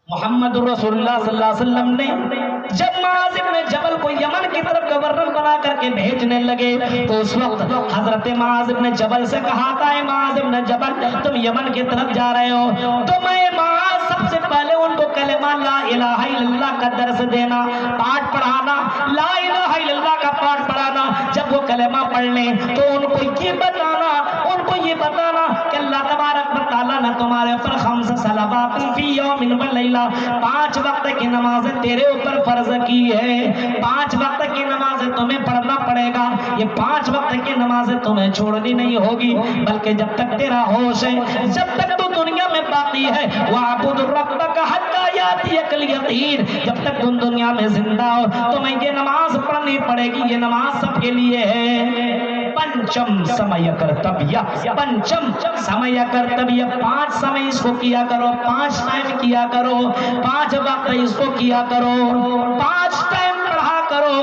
محمد رسول اللہ صلی اللہ علیہ وسلم نے جب معاذ بن جبل کو یمن کی طرف گورنر بنا کر کے بھیجنے لگے تو اس وقت حضرت معاذ بن جبل سے کہا تھا اے معاذ بن جبل تم یمن کی طرف جا رہے ہو تو میں معاذ سب سے پہلے ان کو کلمہ لا الہ الا اللہ کا درس دینا، پاٹ پڑھانا، لا الہ الا اللہ کا پاٹ پڑھانا، جب وہ کلمہ پڑھ لیں تو ان کو یہ بتانا کہ اللہ تبارک و تعالیٰ نے تمہارے اوپر خمس صلوات فی یوم و لیلہ 5 وقت کی نمازیں تیرے اوپر فرض کی ہے، 5 وقت کی نمازیں تمہیں پڑھنا پڑے گا، یہ 5 وقت کی نمازیں تمہیں چھوڑنی نہیں ہوگی، بلکہ جب تک تیرا ہوش ہے، جب تک تو دنیا میں باقی ہے، وَاعْبُدْ رَبَّكَ حَتَّى يَأْتِيَكَ الْيَقِينُ، جب تک تم دنیا میں زندہ ہو تمہیں یہ نماز پڑھنی پڑے گی، یہ نماز سب کے لیے ہے۔ پنچم سمے کرتویہ، پنچم سمے کرتویہ، 5 سمے اس کو کیا کرو، 5 ٹائم کیا کرو، 5 وقت اس کو کیا کرو، 5 ٹائم پڑھا کرو،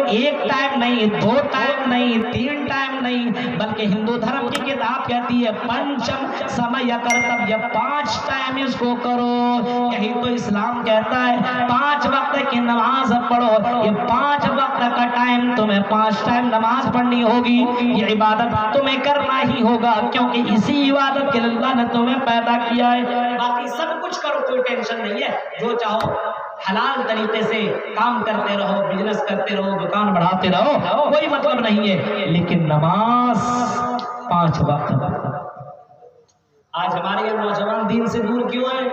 ایک ٹائم نہیں، 2 ٹائم نہیں، 3 ٹائم نہیں، بلکہ ہندو دھرم کی کتاب کہتی ہے پنچم سمے کرتویہ، 5 ٹائم اس کو کرو، یہی تو اسلام کہتا ہے 5 وقت کی نماز پڑھو، یہ 5 وقت کا ٹائم تمہیں 5 ٹائم نماز پڑھنی ہوگی، یہ عبادت تمہیں کرنا ہی ہوگا، کیونکہ اسی عبادت کے لیے اللہ نے تمہیں پیدا کیا ہے۔ باقی سب کچھ کرو، کوئی ٹینشن نہیں ہے، جو چاہو حلال طریقے سے کام کرتے رہو، بزنس کرتے رہو، دکان بڑھاتے رہو، کوئی مطلب نہیں ہے، لیکن نماز 5 وقت۔ آج ہمارے یہ نوجوان دین سے دور کیوں ہیں؟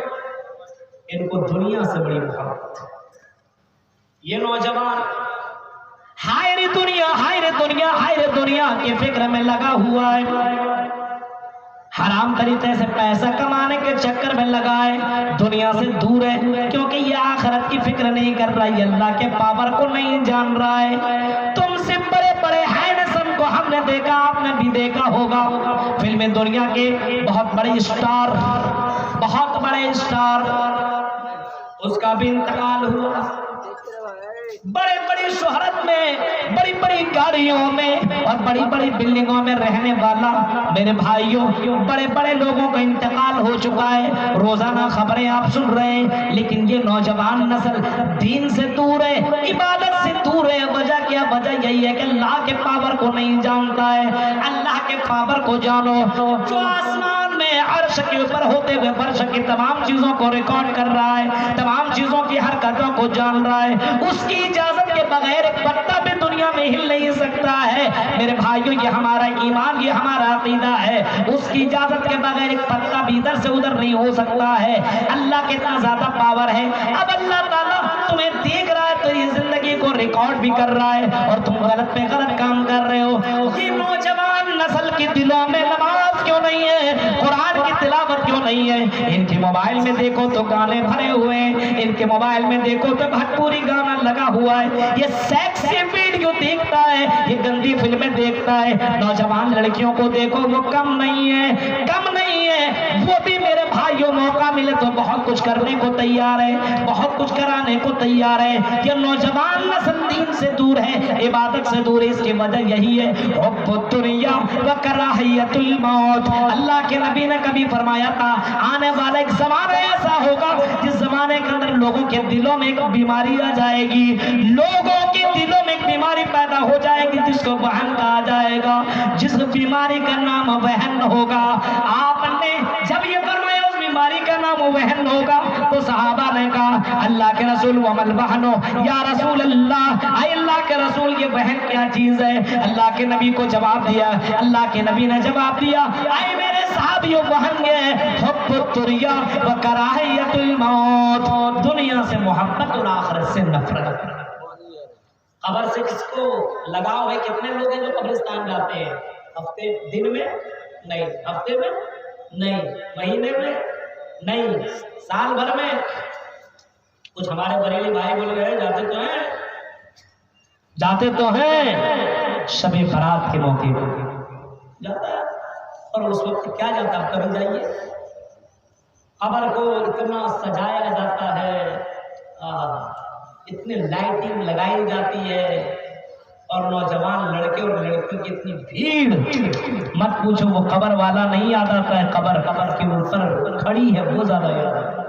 ان کو دنیا سے بڑی محبت، یہ نوجوان ہائے رے دنیا، ہائے رے دنیا، ہائے رے دنیا کے فکر میں لگا ہوا ہے، حرام طریقے سے پیسہ کمانے کے چکر میں لگا ہے، دنیا سے دور ہے، کیونکہ یہ آخرت کی فکر نہیں کر رہا ہے، اللہ کے پاور کو نہیں جان رہا ہے۔ تم سے بڑے بڑے ہینڈسم کو ہم نے دیکھا، آپ نے بھی دیکھا ہوگا، فلم دنیا کے بہت بڑے اسٹار، بہت بڑے اسٹار، اس کا بھی انتقال ہوا، بڑے بڑی شہرت میں، بڑی بڑی گاڑیوں میں اور بڑی بڑی بلڈنگوں میں رہنے والا میرے بھائیوں، بڑے بڑے لوگوں کا انتقال ہو چکا ہے، روزانہ خبریں آپ سن رہے ہیں، لیکن یہ نوجوان نسل دین سے دور ہے، عبادت سے دور ہے۔ وجہ کیا؟ وجہ یہی ہے کہ اللہ کے پاور کو نہیں جانتا ہے۔ اللہ کے پاور کو جانو، جو آسمان میں عرش کے اوپر ہوتے ہوئے فرش کی تمام چیزوں کو ریکارڈ کر رہا ہے، تمام چیزوں کی حرکتوں کو جان رہا ہے، اس کی اجازت کے بغیر ایک پتا بھی دنیا میں ہل نہیں سکتا ہے۔ میرے بھائیوں، یہ ہمارا ایمان، یہ ہمارا عقیدہ ہے، اس کی اجازت کے بغیر ایک پتا بھی ادھر سے ادھر نہیں ہو سکتا ہے۔ اللہ کے اتنا زیادہ پاور ہے۔ اب اللہ تعالیٰ تمہیں دیکھ رہا ہے، تیری زندگی کو ریکارڈ بھی کر رہا ہے، اور تم غلط پہ غلط کام کر رہے ہو۔ یہ نوجوان نسل کے دلوں میں نماز کیوں نہیں ہے؟ قرآن کی تلاوت کیوں نہیں ہے؟ ان کے موبائل میں دیکھو تو گانے بھرے ہوئے ہیں، ان کے موبائل میں دیکھو تو بھٹپوری گانا لگا ہوا ہے، یہ سیکسی ویڈیو دیکھتا ہے، یہ گندی فلمیں دیکھتا ہے۔ نوجوان لڑکیوں کو دیکھو، وہ کم نہیں ہے، کم نہیں ہے، وہ بھی میرے بھائیوں موقع ملے تو بہت کچھ کرنے کو تیار ہے، بہت کچھ کرانے کو تیار ہے۔ یہ نوجوان نسل دین سے دور ہے، عبادت سے دور ہے، اس کی وجہ یہی ہے حب الدنیا وکراہیت الموت۔ اللہ کے نبی نے کبھی فرمایا تھا آنے والا ایک زمانہ ایسا ہوگا جس زمانے کے اندر لوگوں کے دلوں میں ایک بیماری آ جائے گی، لوگوں کے دلوں میں ایک بیماری پیدا ہو جائے گی جس کو وہن کہا جائے گا، جس بیماری کا نام وہن ہوگا۔ آپ نے جب یہ فرمایا اس بیماری کا نام وہن ہوگا تو صحابہ نے کہا اللہ کے رسول ومل وہنو یا رسول اللہ، اے اللہ کے رسول یہ وہن کیا چیز ہے؟ اللہ کے نبی کو جواب دیا، اللہ کے نبی نے جواب دیا اے میرے صحابیوں وہن یہ حب الدنیا وکراہیت الموت، دنیا سے محبت اور آخرت سے نفرت۔ قبر سے کس کو لگاؤ ہے؟ کتنے لوگ ہیں جو قبرستان جاتے ہیں؟ ہفتے دن میں نہیں، ہفتے میں نہیں، مہینے میں نہیں، سال بھر میں۔ کچھ ہمارے بریلی بھائی بول گئے جاتے تو ہیں، جاتے تو ہیں شب برات کے موقع پر جاتا ہے، اور اس وقت کیا جاتا ہے؟ کبھی جائیے، قبر کو اتنا سجایا جاتا ہے، اتنی لائٹنگ لگائی جاتی ہے، اور نوجوان لڑکے اور لڑکیوں کی اتنی بھیڑ مت پوچھو، وہ قبر والا نہیں یاد آتا ہے، قبر کے اوپر کھڑی ہے وہ زیادہ یاد آتا ہے۔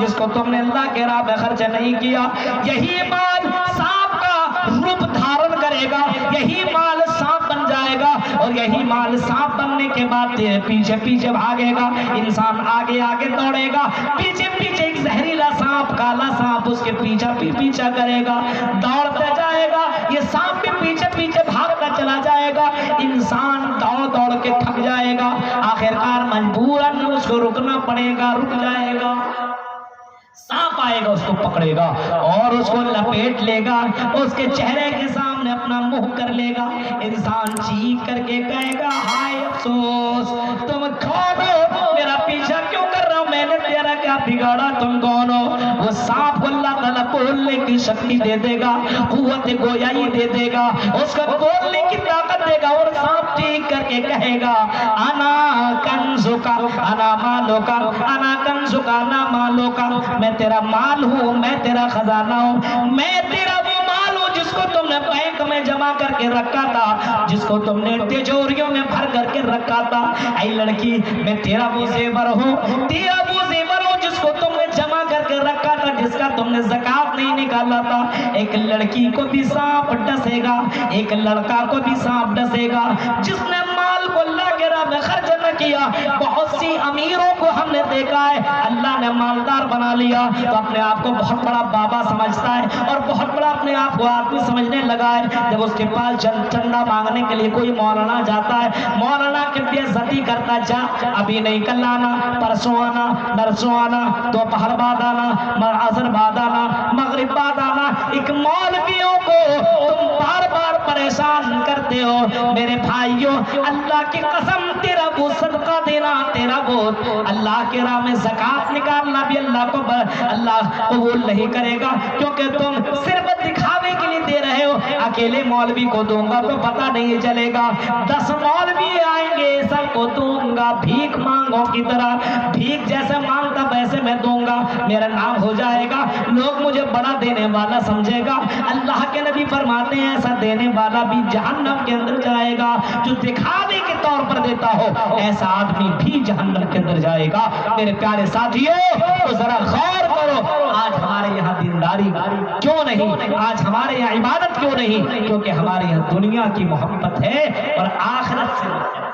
جس کو تم نے اللہ کے راہ میں خرچ نہیں کیا، یہی مال سانپ کا روپ دھارن کرے گا، یہی مال سانپ بن جائے گا، اور یہی مال سانپ بننے کے بعد تیرے پیچھے پیچھے بھاگے گا۔ انسان آگے آگے دوڑے گا، پیچھے پیچھے ایک زہریلا سانپ، کالا سانپ اس کے پیچھا کرے گا، دوڑتا جائے گا، یہ سانپ بھی پیچھے پیچھے بھاگتا چلا جائے گا، انسان دوڑ دوڑ کے تھک جائے گا، آخرکار مجبوراً اس کو رکنا پڑے گا، رک جائے گا، سانپ آئے گا، اس کو پکڑے گا اور اس کو لپیٹ لے گا، اس کے چہرے کے سامنے اپنا منہ کر لے گا، انسان چیخ کر کے کہے گا ہائے افسوس، تم کون ہو، میرا پیچھا کیوں کر رہا ہو، میں نے تیرا کیا بگاڑا، تم کون ہو؟ وہ سانپ کو اللہ تعالیٰ بولنے کی شکتی دے دے گا، قوت گویائی دے دے گا، اس کو بولنے کی طاقت دے گا، اور سانپ چیخ کر کے کہے گا انا کنزکا انا مالوکا انا کنزکا انا مالوکا، میں تیرا مال ہوں، میں تیرا خزانہ ہوں، میں تیرا وہ مال ہوں جس کو تم نے بینک میں جمع کر کے رکھا تھا، جس کو تم نے تجوریوں میں بھر کر کے رکھا تھا، اے لڑکی میں تیرا وہ زیور ہوں، تیرا وہ زیور ہوں جس کو تم نے جمع کر کے رکھا تھا، جس کا تم نے زکات نہیں نکالا تھا۔ ایک لڑکی کو بھی سانپ ڈسے گا، ایک لڑکا کو بھی سانپ ڈسے گا، جس نے مال کو اللہ کے راہ میں خرچ نہ کیا۔ بہت سی امیروں کو ہم نے دیکھا ہے اللہ نے مالدار بنا لیا تو اپنے آپ کو بہت بڑا بابا سمجھتا ہے اور بہت بڑا اپنے آپ کو آدمی سمجھنے لگا ہے۔ جب اس کے پاس چندہ مانگنے کے لیے کوئی مولانا جاتا ہے، مولانا کی بے عزتی کرتا، جا ابھی نہیں، کل آنا، پرسوں آنا، نرسوں آنا، دوپہر بعد آنا، عصر بعد آنا، مغرب بعد آنا۔ ایک مولویوں کو تم بار بار پریشان کرتے ہو۔ میرے بھائیوں، اللہ کی قسم، تیرا وہ صدقہ دینا، تیرا وہ اللہ کے راہ میں زکات نکالنا بھی اللہ قبول نہیں کرے گا، کیونکہ تم صرف دکھاوے کے لیے دے رہے ہو۔ اکیلے مولوی کو دوں گا تو پتہ نہیں چلے گا، 10 مولوی آئیں گے سب کو دوں گا، بھیک مانگوں کی طرح، بھیک جیسے مانگتا ویسے میں دوں گا، میرا نام ہو جائے گا، لوگ مجھے بڑا دینے والا سمجھے گا۔ اللہ کے نبی فرماتے ہیں ایسا دینے والا بھی جہنم کے اندر جائے گا، جو دکھاوے کے طور پر دیتا ہو ایسا آدمی بھی جہنم کے اندر جائے گا۔ میرے پیارے ساتھیوں، تو ذرا غور کرو، آج ہمارے یہاں دینداری کیوں نہیں، آج ہمارے یہاں عبادت کیوں نہیں؟ کیونکہ ہمارے یہاں دنیا کی محبت ہے اور آخرت سے نفرت،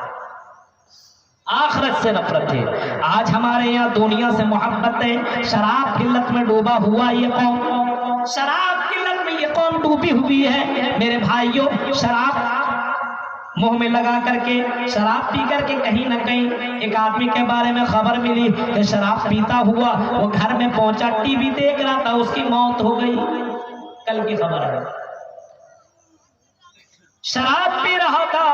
آخرت سے نفرت ہے۔ آج ہمارے یہاں دنیا سے محبت ہے۔ شراب کی لت میں ڈوبا ہوا یہ قوم، شراب کی لت میں یہ قوم ڈوبی ہوئی ہے۔ میرے بھائیوں، شراب منہ میں لگا کر کے، شراب پی کر کے کہیں نہ کہیں ایک آدمی کے بارے میں خبر ملی کہ شراب پیتا ہوا وہ گھر میں پہنچا، ٹی وی دیکھ رہا تھا، اس کی موت ہو گئی، کل کی خبر ہے۔ شراب پی رہا تھا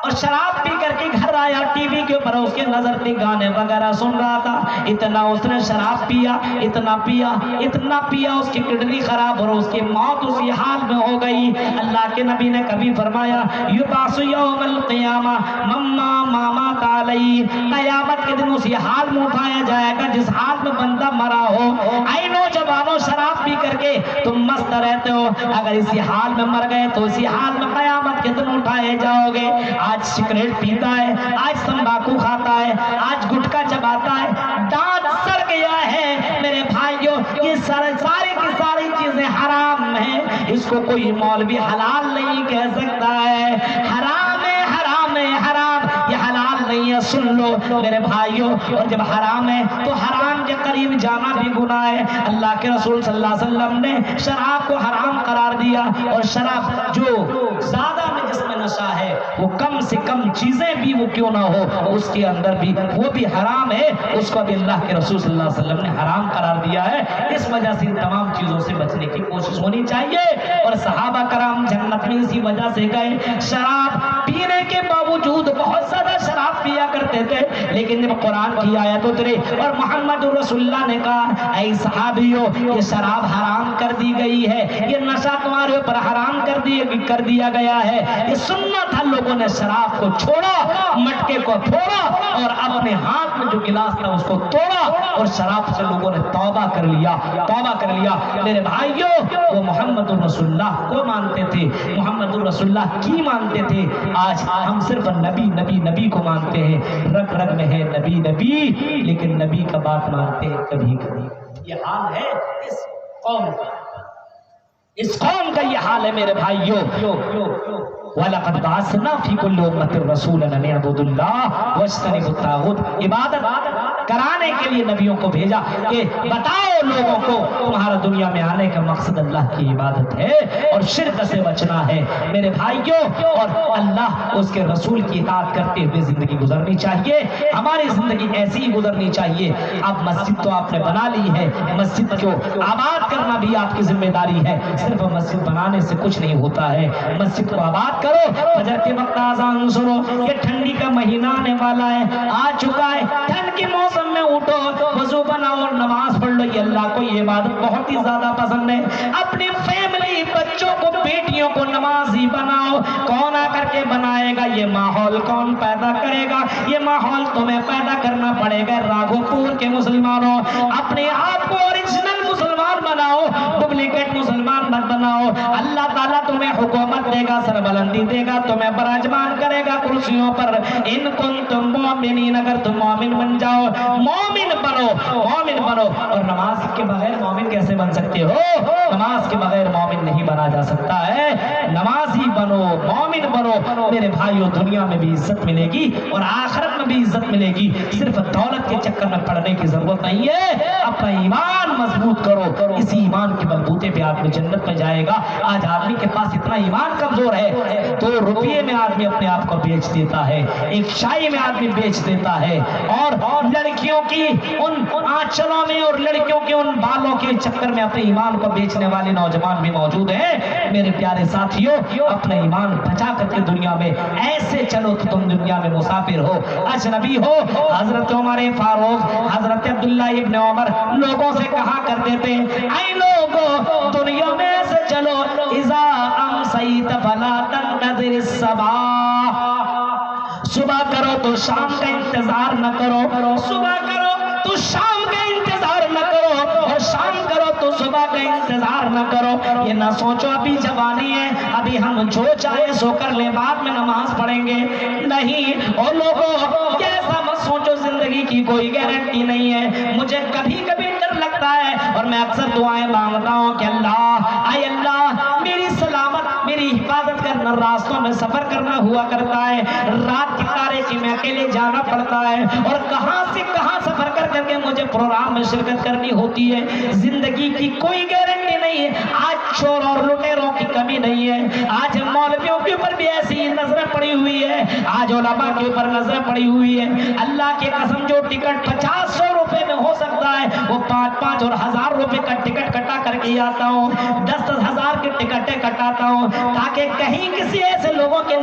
اور شراب پی کر کے گھر آیا، ٹی وی کے اوپر اس کے نظر تھی، گانے وغیرہ سن رہا تھا، اتنا اس نے شراب پیا، اتنا پیا، اتنا پیا، اس کی کڈنی خراب اور اس کی موت اسی حال میں ہو گئی۔ اللہ کے نبی نے کبھی فرمایا یبعث یوم القیامہ مما مامات علیہ، قیامت کے دن اسی حال میں اٹھایا جائے گا جس حال میں بندہ مرا ہو۔ اے نوجوانوں، شراب پی کر کے تم مست رہتے ہو، اگر اسی حال میں مر گئے تو اسی حال میں قیامت کے دن اٹھائے جاؤ گے۔ آج سگریٹ پیتا ہے، آج تمباکو کھاتا ہے، آج گٹکا چباتا ہے، دانت سڑ گیا ہے۔ میرے بھائیوں، یہ ساری کی ساری چیزیں حرام ہیں، اس کو کوئی مولوی حلال نہیں کہہ سکتا ہے۔ حرام ہے، حرام ہے، حرام، یہ حلال نہیں ہے۔ سن لو میرے بھائیوں، اور جب حرام ہے تو حرام کے قریب جانا بھی گناہ ہے۔ اللہ کے رسول صلی اللہ علیہ وسلم نے شراب کو حرام قرار دیا، اور شراب جو زیادہ میں جس میں نشہ ہے وہ کم سے کم چیزیں بھی وہ کیوں نہ ہو اس کے اندر بھی وہ بھی حرام ہے، اس کو بھی اللہ کے رسول صلی اللہ علیہ وسلم نے حرام قرار دیا ہے۔ اس وجہ سے ان تمام چیزوں سے بچنے کی کوشش ہونی چاہیے، اور صحابہ کرام جنت میں اسی وجہ سے گئے۔ شراب پینے کے باوجود بہت زیادہ شراب پیا کرتے تھے، لیکن جب قرآن کی آیت اتری اور محمد رسول اللہ نے کہا اے صحابیوں یہ شراب حرام کر دی گئی ہے، یہ نشہ تمہارے اوپر حرام کر دیا گیا ہے، یہ سننا تھا، لوگوں نے شراب کو چھوڑا، مٹکے کو پھوڑا اور اپنے ہاتھ میں جو گلاس تھا اس کو توڑا، اور شراب سے لوگوں نے توبہ کر لیا، توبہ کر لیا۔ میرے بھائیوں، وہ محمد رسول اللہ کو مانتے تھے، محمد رسول اللہ کی مانتے تھے، آج ہم صرف نبی نبی نبی کو مانتے ہیں۔ رگ رگ میں ہے نبی نبی، لیکن نبی کا بات مانتے ہیں کبھی کبھی۔ یہ حال ہے اس قوم کا، اس قوم کا یہ حال ہے میرے بھائیوں۔ وَلَقَدْ بَعَثْنَا فِي كُلِّ أُمَّةٍ رَسُولًا أَنِ اعْبُدُوا اللَّهَ وَاجْتَنِبُوا الطَّاغُوتَ، عبادت کرانے کے لیے نبیوں کو بھیجا کہ بتاؤ لوگوں کو تمہارا دنیا میں آنے کا مقصد اللہ کی عبادت ہے اور شرک سے بچنا ہے میرے بھائیوں، اور اللہ اس کے رسول کی اطاعت کرتے ہوئے زندگی گزرنی چاہیے۔ ہماری زندگی ایسی ہی گزرنی چاہیے۔ اب مسجد تو آپ نے بنا لی ہے، مسجد کو آباد کرنا بھی آپ کی ذمہ داری ہے۔ صرف مسجد بنانے سے کچھ نہیں ہوتا ہے، مسجد کو آباد کرو۔ فجر کے وقت اذان سنو، یہ ٹھنڈی کا مہینہ آنے والا ہے، آ چکا ہے، ٹھنڈ کے موسم میں اٹھو، وضو بناؤ اور نماز پڑھ لو۔ یہ اللہ کو یہ عبادت بہت ہی زیادہ پسند ہے۔ اپنی فیملی، بچوں کو، بیٹیوں کو نمازی بناؤ۔ کون آ کر کے بنائے گا؟ یہ ماحول کون پیدا کرے گا؟ یہ ماحول تمہیں پیدا کرنا پڑے گا۔ راگھو پور کے مسلمانوں، اپنے آپ کو اوریجنل مسلمان بناؤ، ڈپلیکیٹ مسلمان مت بناؤ۔ اللہ تعالیٰ تمہیں حکومت دے گا، سربلندی دے گا، تمہیں براجمان کرے گا کرسیوں پر۔ ان کنتم مومنین، اگر تم مومن بن جاؤ، مومن بنو، مومن بنو۔ اور نماز کے بغیر مومن کیسے بن سکتے ہو؟ نماز کے بغیر مومن نہیں بنا جا سکتا ہے۔ نمازی بنو، مومن بنو میرے بھائیوں، دنیا میں بھی عزت ملے گی اور آخرت میں بھی عزت ملے گی۔ صرف دولت کے چکر میں پڑنے کی ضرورت نہیں ہے، اپنا ایمان مضبوط کرو، اسی ایمان کے بلبوتے پہ آدمی جنت میں جائے گا۔ آج آدمی کے پاس اتنا ایمان کمزور ہے، 2 روپیے میں آدمی اپنے آپ کو بیچ دیتا ہے، 1 شائی میں آدمی بیچ دیتا ہے، اور لڑکیوں کی ان آنچلوں میں اور لڑکیوں کے ان بالوں کے چکر میں اپنے ایمان کو بیچنے والے نوجوان بھی موجود ہیں۔ میرے پیارے ساتھیوں، اپنا ایمان بچا کر کے دنیا میں ایسے چلو تو تم دنیا میں مسافر ہو، اجنبی ہو۔ حضرت عمر فاروق، حضرت عبداللہ ابن عمر لوگوں سے کہا کرتے تھے، اے لوگوں، دنیا میں ایسے چلو، اذا امسیت فلا تنتظر الصباح، صبح کرو تو شام کا انتظار نہ کرو، صبح کرو تو شام کا انتظار نہ کرو، اور شام کرو تو صبح کا انتظار نہ کرو۔ یہ نہ سوچو ابھی جوانی ہے، ابھی ہم جو چاہے سو کر لیں، بعد میں نماز پڑھیں گے، نہیں۔ اور لوگوں ایسا مت سوچو، زندگی کی کوئی گارنٹی نہیں ہے۔ مجھے کبھی کبھی ڈر لگتا ہے اور میں اکثر دعائیں مانگتا ہوں کہ اللہ، اے اللہ میری سلامت، میری حفاظت کرنا۔ راستوں میں سفر کرنا ہوا کرتا ہے، رات کی تاریکی میں اکیلے جانا پڑتا ہے، اور کہاں سے کہاں سفر کر کر کے مجھے پروگرام میں شرکت کرنی ہوتی ہے۔ زندگی کی کوئی گارنٹی نہیں ہے۔ آج چور اور لٹیروں کی کمی نہیں ہے، آج مولویوں کے اوپر بھی ایسی نظریں پڑی ہوئی ہے، آج علماء کے اوپر نظریں پڑی ہوئی ہے۔ اللہ کی قسم، جو ٹکٹ 50-100 روپے میں ہو سکتا ہے، وہ 5-5 اور 1000 روپے کا ٹکٹ کٹا کر کے آتا ہوں، 10-10 ہزار کی ٹکٹیں کٹاتا ہوں، تاکہ کہیں کسی ایسے لوگوں کے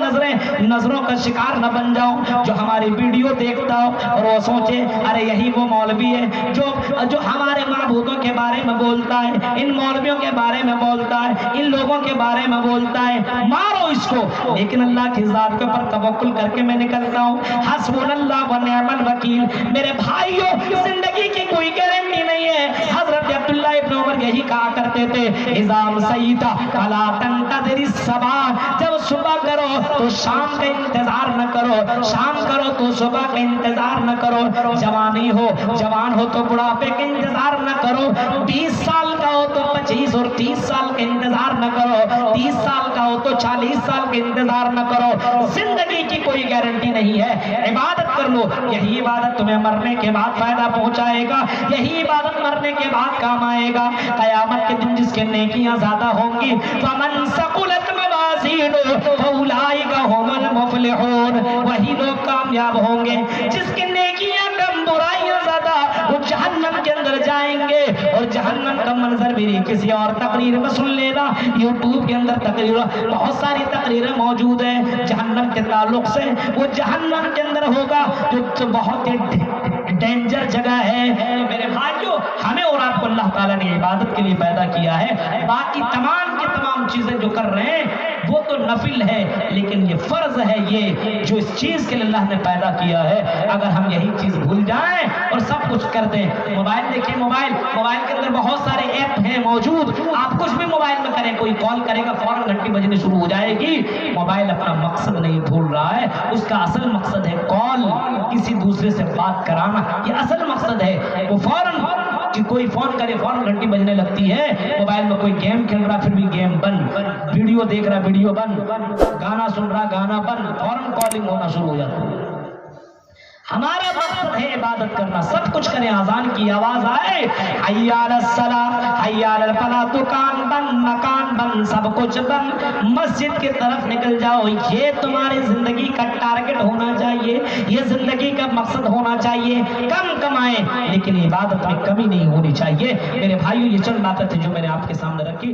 نظروں کا شکار نہ بن جاؤں جو ہماری ویڈیو دیکھتا ہو اور وہ سوچے ارے یہی وہ مولوی ہے جو ہمارے معبودوں کے بارے میں بولتا ہے، ان مولویوں کے بارے میں بولتا ہے، ان لوگوں کے بارے میں بولتا ہے، مارو اس کو۔ لیکن اللہ کی ذات کے اوپر توکل کر کے میں نکلتا ہوں، حسبنا اللہ و نعم الوکیل۔ میرے بھائیوں، زندگی کی کوئی گارنٹی نہیں ہے۔ حضرت عبداللہ ابن عمر یہی کہا کرتے تھے، اذا امسیت فلا تنتظر الصباح، جب صبح کرو تو شام کا انتظار نہ کرو، شام کرو تو صبح کا انتظار نہ کرو۔ جوانی ہو، جوان ہو تو بڑھاپے کا انتظار نہ کرو، 20 سال کا ہو تو 25 اور 30 سال کا انتظار نہ کرو، 30 سال کا ہو تو 40 سال کا انتظار نہ کرو۔ زندگی کی کوئی گارنٹی نہیں ہے، عبادت کر لو، یہی عبادت تمہیں مرنے کے بعد فائدہ پہنچائے گا، یہی عبادت مرنے کے بعد کام آئے گا۔ قیامت کے دن جس کے نیکیاں زیادہ ہوں گی، فمن ثقلت موازینہ فاولئک هم المفلحون، وہی لوگ کامیاب ہوں گے۔ جس کی نیکیاں کم، برائیاں زیادہ، وہ جہنم کے اندر جائیں گے۔ اور جہنم کا منظر بھی کسی اور تقریر میں سن لینا، یوٹیوب کے اندر تقریر، بہت ساری تقریریں موجود ہیں جہنم کے تعلق سے۔ وہ جہنم کے اندر ہوگا جو بہت ہی ڈینجر جگہ ہے۔ میرے بھائیوں، ہمیں اور آپ کو اللہ تعالیٰ نے عبادت کے لیے پیدا کیا ہے، باقی تمام کی تمام چیزیں جو کر رہے ہیں وہ تو نفل ہے، لیکن یہ فرض ہے، یہ جو اس چیز کے لیے اللہ نے پیدا کیا ہے، اگر ہم یہی چیز بھول جائیں اور سب کچھ کر دیں۔ موبائل دیکھیں، موبائل کے اندر بہت سارے ایپ ہیں موجود، آپ کچھ بھی موبائل میں کریں، کوئی کال کرے گا فوراً گھنٹی بجنے شروع ہو جائے گی۔ موبائل اپنا مقصد نہیں بھول رہا ہے، اس کا اصل مقصد ہے کال، کسی دوسرے سے بات کرانا، یہ اصل مقصد ہے۔ وہ فوراً کہ کوئی فون کرے فوراً گھنٹی بجنے لگتی ہے، موبائل میں کوئی گیم کھیل رہا پھر بھی گیم بند، ویڈیو دیکھ رہا ویڈیو بند، گانا سن رہا گانا بند، فوراً کالنگ ہونا شروع ہو جاتا ہے۔ ہمارا مقصد ہے عبادت کرنا، سب کچھ کریں، اذان کی آواز آئے حی علی الصلاۃ حی علی الفلاح، دکان بند، مکان بند، سب کچھ بند، مسجد کی طرف نکل جاؤ۔ یہ تمہاری زندگی کا ٹارگٹ ہونا چاہیے، یہ زندگی کا مقصد ہونا چاہیے۔ کم کمائیں لیکن عبادت میں کمی نہیں ہونی چاہیے۔ میرے بھائیو، یہ چند باتیں تھیں جو میں نے آپ کے سامنے رکھی۔